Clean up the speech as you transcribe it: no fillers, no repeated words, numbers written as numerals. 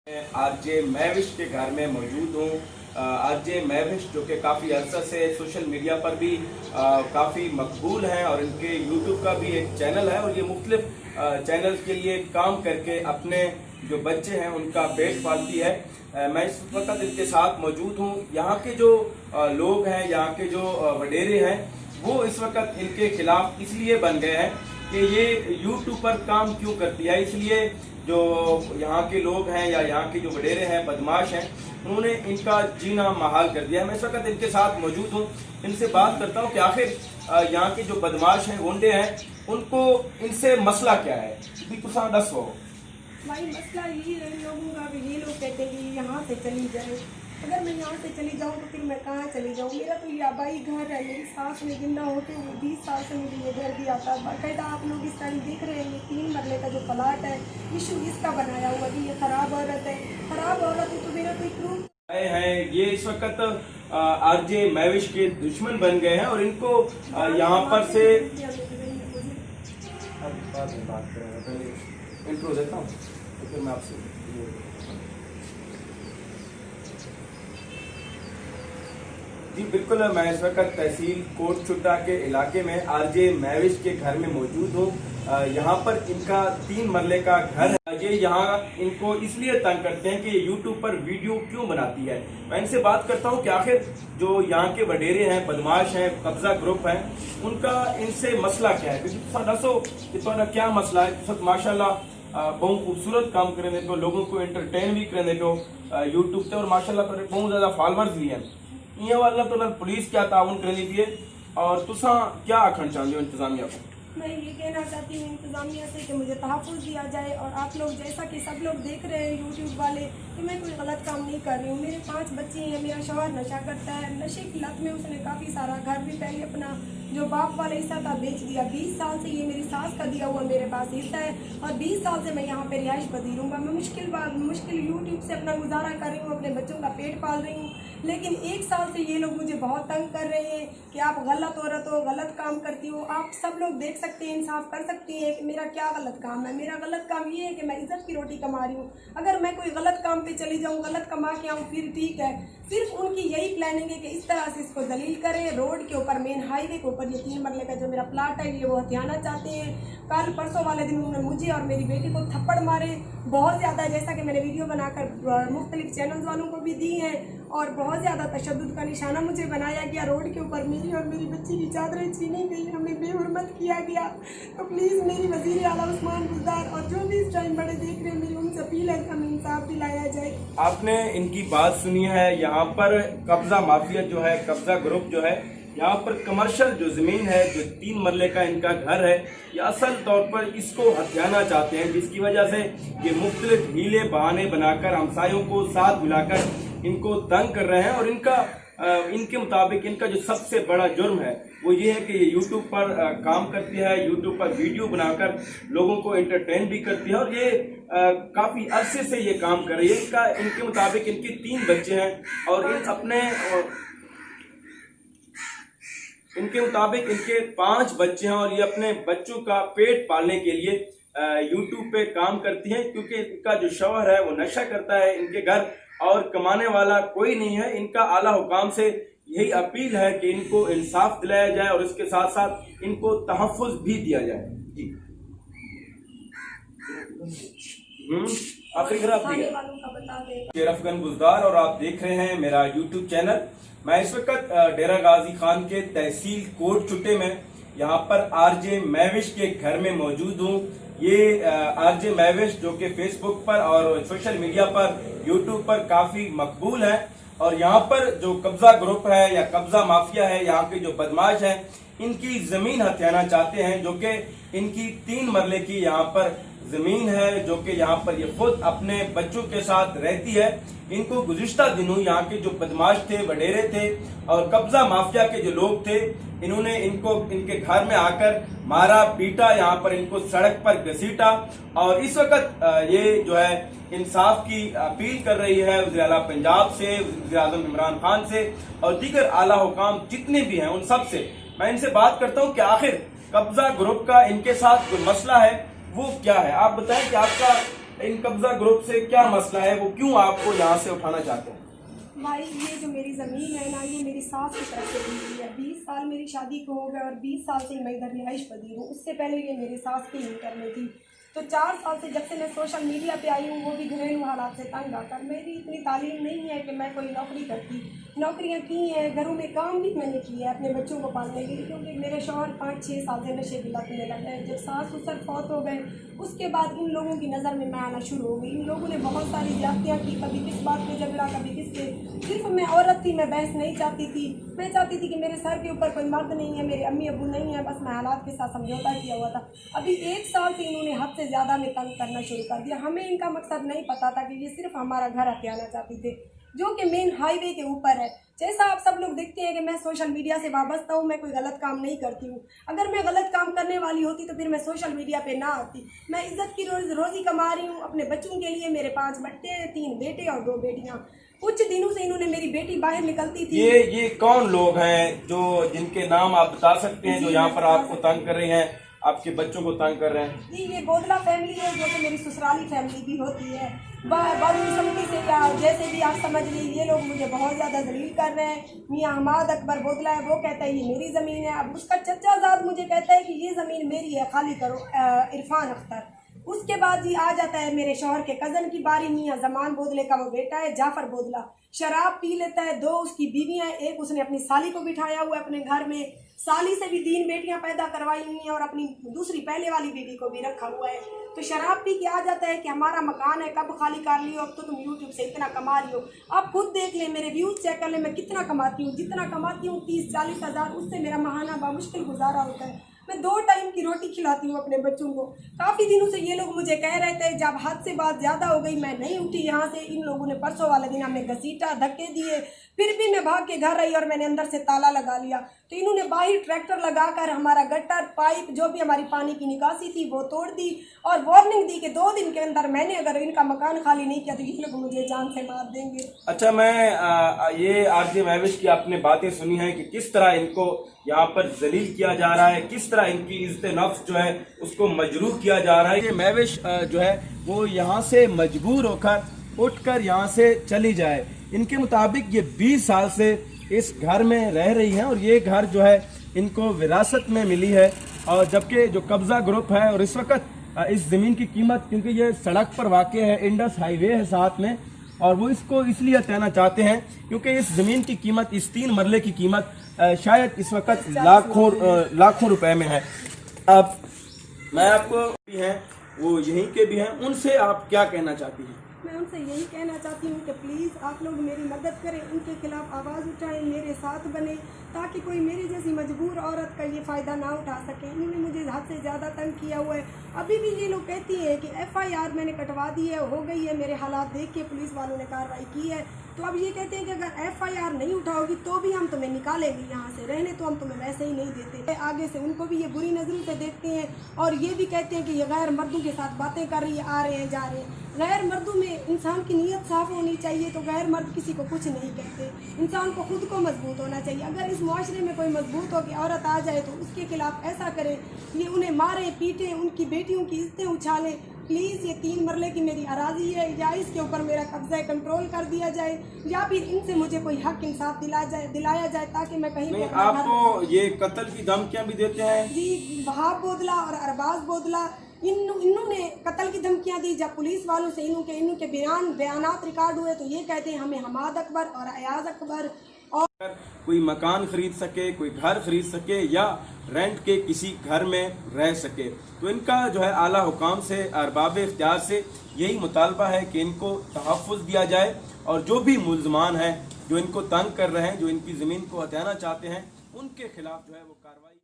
RJ Mahwish के घर में मौजूद हूँ। आरजे महविश जो कि काफ़ी अरसा से सोशल मीडिया पर भी काफ़ी मकबूल हैं और इनके यूट्यूब का भी एक चैनल है और ये मुख्तलिफ चैनल के लिए काम करके अपने जो बच्चे हैं उनका पेट पालती है। मैं इस वक्त इनके साथ मौजूद हूँ। यहाँ के जो लोग हैं, यहाँ के जो वडेरे हैं, वो इस वक्त इनके खिलाफ इसलिए बन गए हैं कि ये यूट्यूब पर काम क्यों करती है। इसलिए जो यहाँ के लोग हैं या यहाँ के जो वडेरे हैं, बदमाश हैं, उन्होंने इनका जीना महाल कर दिया है। मैं इस वक्त इनके साथ मौजूद हूँ, इनसे बात करता हूँ कि आखिर यहाँ के जो बदमाश हैं, गुंडे हैं, उनको इनसे मसला क्या है। भाई मसला यही है लोगों का कि ये लोग कहते हैं कि यहाँ से चली जाए। अगर मैं यहाँ से चली जाऊँ तो फिर मैं कहाँ चली जाऊँ। मेरा तो ये आबाई घर है। मेरी सास ने जिंदा होते हुए 20 साल से मुझे ये घर दिया था। बाकायदा आप लोग इस टाइम देख रहे हैं, ये 3 मरले का जो प्लाट है, इशू इसका बनाया हुआ कि ये खराब औरत है। खराब औरत है तो मेरा कोई प्रूफ हैं। ये इस वक्त आरजे महविश के दुश्मन बन गए हैं और इनको यहाँ पर से बात करेंगे। पहले इंट्रो देता हूँ तो फिर मैं आपसे जी बिल्कुल। मैं इस वक्त तहसील कोटचुट्टा के इलाके में आरजे महविश के घर में मौजूद हूँ। यहाँ पर इनका 3 मरले का घर है। ये यहाँ इनको इसलिए तंग करते हैं कि ये यूट्यूब पर वीडियो क्यों बनाती है। मैं इनसे बात करता हूँ कि आखिर जो यहाँ के वडेरे हैं, बदमाश हैं, कब्जा ग्रुप है, उनका इनसे मसला क्या है। क्योंकि दसो कि तुम्हारा क्या मसला है। माशाल्लाह बहुत खूबसूरत काम करने पे, लोगों को एंटरटेन भी करने पे यूट्यूब से, और माशाल्लाह पर बहुत ज़्यादा फॉलोअर्स भी हैं। ये वाला तो ना पुलिस क्या ताउन करने दिए और तुसा क्या आखना चाहते हो इंतजामिया को। मैं ये कहना चाहती हूँ इंतज़ामिया से कि मुझे तहफ़्फ़ुज़ दिया जाए। और आप लोग जैसा कि सब लोग देख रहे हैं यूट्यूब वाले कि मैं कोई गलत काम नहीं कर रही हूँ। मेरे 5 बच्चे हैं, मेरा शौहर नशा करता है। नशे की लत में उसने काफ़ी सारा घर भी पहले अपना जो बाप वाला हिस्सा था बेच दिया। 20 साल से ये मेरी सास का दिया हुआ मेरे पास हिस्सा है और 20 साल से मैं यहाँ पे रिहाइश पजीर हूँ। मैं मुश्किल यूट्यूब से अपना गुजारा कर रही हूँ, अपने बच्चों का पेट पाल रही हूँ। लेकिन 1 साल से ये लोग मुझे बहुत तंग कर रहे हैं कि आप गलत औरत हो, गलत काम करती हो। आप सब लोग देख सकते हैं, इंसाफ कर सकती हैं कि मेरा क्या गलत काम है। मेरा गलत काम ये है कि मैं इज्जत की रोटी कमा रही हूँ। अगर मैं कोई गलत काम पे चली जाऊँ, गलत कमा के आऊँ, फिर ठीक है। सिर्फ उनकी यही प्लानिंग है कि इस तरह से इसको जलील करें। रोड के ऊपर, मेन हाईवे के ऊपर ये 3 मरले का जो मेरा प्लाट है, ये वो हथियाना चाहते हैं। कल परसों वाले दिन उन्होंने मुझे और मेरी बेटी को थप्पड़ मारे बहुत ज़्यादा, जैसा कि मैंने वीडियो बनाकर मुख्तलिफ चैनल्स वालों को भी दी है। और बहुत ज़्यादा तशद्दुद का निशाना मुझे बनाया गया। रोड के ऊपर मेरी और मेरी बच्ची की चादरें छीनी गई, हमें बेहुरमत किया गया। तो प्लीज़ मेरी वज़ीर आला उस्मान बुज़दार और जो भी इस टाइम बड़े देख रहे हैं, मेरी उनसे अपील है कि हमें इंसाफ दिलाया जाए। आपने इनकी बात सुनी है। यहाँ पर कब्जा माफिया जो है, कब्जा ग्रुप जो है, यहाँ पर कमर्शियल जो जमीन है, जो 3 मरले का इनका घर है, ये असल तौर पर इसको हथियाना चाहते हैं, जिसकी वजह से ये मुख्तलिफ हीले बहाने बनाकर हमसायों को साथ मिलाकर इनको तंग कर रहे हैं। और इनके मुताबिक इनका जो सबसे बड़ा जुर्म है वो ये है कि ये यूट्यूब पर काम करती है, यूट्यूब पर वीडियो बनाकर लोगों को एंटरटेन भी करती है और ये काफ़ी अरसे से ये काम कर रही है। इनके मुताबिक इनके 3 बच्चे हैं और इनके मुताबिक इनके 5 बच्चे हैं और ये अपने बच्चों का पेट पालने के लिए यूट्यूब पे काम करती हैं। क्योंकि इनका जो शौहर है वो नशा करता है, इनके घर और कमाने वाला कोई नहीं है। इनका आला हुकाम से यही अपील है कि इनको इंसाफ दिलाया जाए और इसके साथ साथ इनको तहफ़्फ़ुज़ भी दिया जाए। जी आखिरी शेरफगन बुज़दार और आप देख रहे हैं मेरा यूट्यूब चैनल। मैं इस वक्त डेरा गाजी खान के तहसील कोटचुट्टे में यहाँ पर आरजे महविश के घर में मौजूद हूँ। ये आरजे महविश जो कि फेसबुक पर और सोशल मीडिया पर, यूट्यूब पर काफ़ी मकबूल है। और यहाँ पर जो कब्जा ग्रुप है या कब्जा माफिया है, यहाँ के जो बदमाश हैं, इनकी ज़मीन हथियाना चाहते हैं, जो कि इनकी 3 मरले की यहाँ पर ज़मीन है, जो कि यहाँ पर ये खुद अपने बच्चों के साथ रहती है। इनको गुज़िश्ता दिनों यहाँ के जो बदमाश थे, वडेरे थे और कब्जा माफिया के जो लोग थे, इन्होंने इनको इनके घर में आकर मारा, पीटा, यहाँ पर इनको सड़क पर घसीटा। और इस वक्त ये जो है इंसाफ की अपील कर रही है वज़ीर आला पंजाब से, वज़ीर आज़म इमरान खान से और दीगर आला हुकाम जितने भी हैं उन सब से। मैं इनसे बात करता हूँ कि आखिर कब्जा ग्रुप का इनके साथ जो मसला है वो क्या है। आप बताएं कि आपका इन कब्जा ग्रुप से क्या मसला है, वो क्यों आपको यहाँ से उठाना चाहते हैं? भाई ये जो मेरी ज़मीन है ना, ये मेरी सास की तरफ से दी हुई है। 20 साल मेरी शादी को हो गए और 20 साल से मैं इधर रिहाइश पदी हूँ। उससे पहले ये मेरी सास के इंटर में थी। तो 4 साल से जब से मैं सोशल मीडिया पे आई हूँ, वो भी घरेलू हालात से तंग आकर। मेरी इतनी तालीम नहीं है कि मैं कोई नौकरी करती। नौकरियाँ की हैं, घरों में काम भी मैंने किया है अपने बच्चों को पालने के लिए, क्योंकि मेरे शौहर 5-6 साल से नशे की लत में लग गए। जब सास ससुर फौत हो गए, उसके बाद इन लोगों की नज़र में मैं आना शुरू हो गई। इन लोगों ने बहुत सारी ज्यादतियाँ की, कभी किस बात पे झगड़ा, कभी किस पे। सिर्फ मैं औरत थी, मैं बहस नहीं चाहती थी। मैं चाहती थी कि मेरे सर के ऊपर कोई मर्द नहीं है, मेरे अम्मी अबू नहीं है, बस मैं हालात के साथ समझौता किया हुआ था। अभी 1 साल से इन्होंने हद से ज़्यादा में तंग करना शुरू कर दिया। हमें इनका मकसद नहीं पता था कि ये सिर्फ हमारा घर हथियाना चाहती थे, जो कि मेन हाईवे के ऊपर है। जैसा आप सब लोग देखते हैं कि मैं सोशल मीडिया से वाबस्ता हूँ, मैं कोई गलत काम नहीं करती हूँ। अगर मैं गलत काम करने वाली होती तो फिर मैं सोशल मीडिया पे ना आती। मैं इज्जत की रोज़ी कमा रही हूँ अपने बच्चों के लिए। मेरे 5 बच्चे हैं, 3 बेटे और 2 बेटियाँ। कुछ दिनों से इन्होंने मेरी बेटी बाहर निकलती थी। ये कौन लोग हैं जो जिनके नाम आप बता सकते हैं, जो यहाँ पर आपको तंग कर रहे हैं, आपके बच्चों को तंग कर रहे हैं? जी, ये बोदला फैमिली है, जो कि मेरी ससुराली फैमिली भी होती है। बदकिस्मती से क्या, जैसे भी आप समझ लीजिए, ये लोग मुझे बहुत ज़्यादा जलील कर रहे हैं। मियाँ हमाद अकबर बोदला है, वो कहता है ये मेरी ज़मीन है। अब उसका चचाजाद मुझे कहता है कि ये ज़मीन मेरी है, खाली करो। इरफान अख्तर। उसके बाद जी आ जाता है मेरे शौहर के कज़न की बारी। मियाँ जमान बोदले का वो बेटा है, जाफ़र बोदला, शराब पी लेता है। 2 उसकी बीवियाँ हैं, एक उसने अपनी साली को बिठाया हुआ है अपने घर में। साली से भी 3 बेटियां पैदा करवाई हुई हैं और अपनी दूसरी पहले वाली बीवी को भी रखा हुआ है। तो शराब पी के आ जाता है कि हमारा मकान है, कब खाली कर लियो, अब तो तुम यूट्यूब से इतना कमा रही हो। आप खुद देख लें, मेरे व्यूज़ चेक कर लें, मैं कितना कमाती हूँ। जितना कमाती हूँ 30-40 हज़ार, उससे मेरा महाना बामुश्किल गुजारा होता है। मैं 2 टाइम की रोटी खिलाती हूँ अपने बच्चों को। काफ़ी दिनों से ये लोग मुझे कह रहे थे, जब हद से बात ज़्यादा हो गई, मैं नहीं उठी यहाँ से। इन लोगों ने परसों वाले दिन हमें घसीटा, धक्के दिए, फिर भी मैं भाग के घर आई और मैंने अंदर से ताला लगा लिया। तो इन्होंने बाहर ट्रैक्टर लगाकर हमारा गटर पाइप, जो भी हमारी पानी की निकासी थी, वो तोड़ दी और वार्निंग दी कि 2 दिन के अंदर मैंने अगर इनका मकान खाली नहीं किया तो ये लोग मुझे जान से मार देंगे। अच्छा, मैं ये आरजे महविश की आपने बातें सुनी हैं कि किस तरह इनको यहाँ पर जलील किया जा रहा है, किस तरह इनकी इज्जत नफ्स जो है उसको मजरूह किया जा रहा है। ये महविश जो है वो यहाँ से मजबूर होकर उठकर यहाँ से चली जाए। इनके मुताबिक ये 20 साल से इस घर में रह रही हैं और ये घर जो है इनको विरासत में मिली है। और जबकि जो कब्जा ग्रुप है, और इस वक्त इस ज़मीन की कीमत, क्योंकि ये सड़क पर वाक़ है, इंडस हाईवे है साथ में, और वो इसको इसलिए हथियाना चाहते हैं क्योंकि इस ज़मीन की कीमत, इस 3 मरले की कीमत शायद इस वक्त लाखों रुपए में है। अब मैं आपको भी हैं, वो यहीं के भी हैं, उनसे आप क्या कहना चाहती हैं? मैं उनसे यही कहना चाहती हूँ कि प्लीज़ आप लोग मेरी मदद करें, उनके खिलाफ आवाज़ उठाएं, मेरे साथ बने, ताकि कोई मेरी जैसी मजबूर औरत का ये फ़ायदा ना उठा सके। इन्होंने मुझे हद से ज़्यादा तंग किया हुआ है। अभी भी ये लोग कहती हैं कि FIR मैंने कटवा दी है, हो गई है, मेरे हालात देख के पुलिस वालों ने कार्रवाई की है। तो अब ये कहते हैं कि अगर FIR नहीं उठाओगी तो भी हम तुम्हें निकालेंगे यहाँ से, रहने तो हम तुम्हें वैसे ही नहीं देते। आगे से उनको भी ये बुरी नज़रों से देखते हैं और ये भी कहते हैं कि ये गैर मर्दों के साथ बातें कर रही है, आ रहे हैं, जा रहे हैं। गैर मर्दों में इंसान की नीयत साफ होनी चाहिए, तो गैर मर्द किसी को कुछ नहीं कहते। इंसान को खुद को मजबूत होना चाहिए। अगर इस मुआशरे में कोई मजबूत हो के औरत आ जाए तो उसके खिलाफ ऐसा करें, ये उन्हें मारें, पीटें, उनकी बेटियों की इज्जतें उछालें। प्लीज़ ये 3 मरले की मेरी अराजी है, या इसके ऊपर मेरा कब्जा कंट्रोल कर दिया जाए, या फिर इनसे मुझे कोई हक इंसाफ दिलाया जाए ताकि मैं कहीं नहीं। आपको ये कत्ल की धमकियां भी देते हैं? जी, वहाब बोदला और अरबाज बोदला, इन्होंने कत्ल की धमकियां दी। जब पुलिस वालों से इनके बयानात रिकॉर्ड हुए तो ये कहते हैं हमें हमाद अकबर और अयाज अकबर और कोई मकान खरीद सके, कोई घर खरीद सके या रेंट के किसी घर में रह सके। तो इनका जो है आला हुकाम से, अरबाब इख्तियार से यही मुतालबा है कि इनको तहफ़्फ़ुज़ दिया जाए और जो भी मुल्ज़मान हैं, जो इनको तंग कर रहे हैं, जो इनकी ज़मीन को हथियाना चाहते हैं, उनके खिलाफ जो है वो कार्रवाई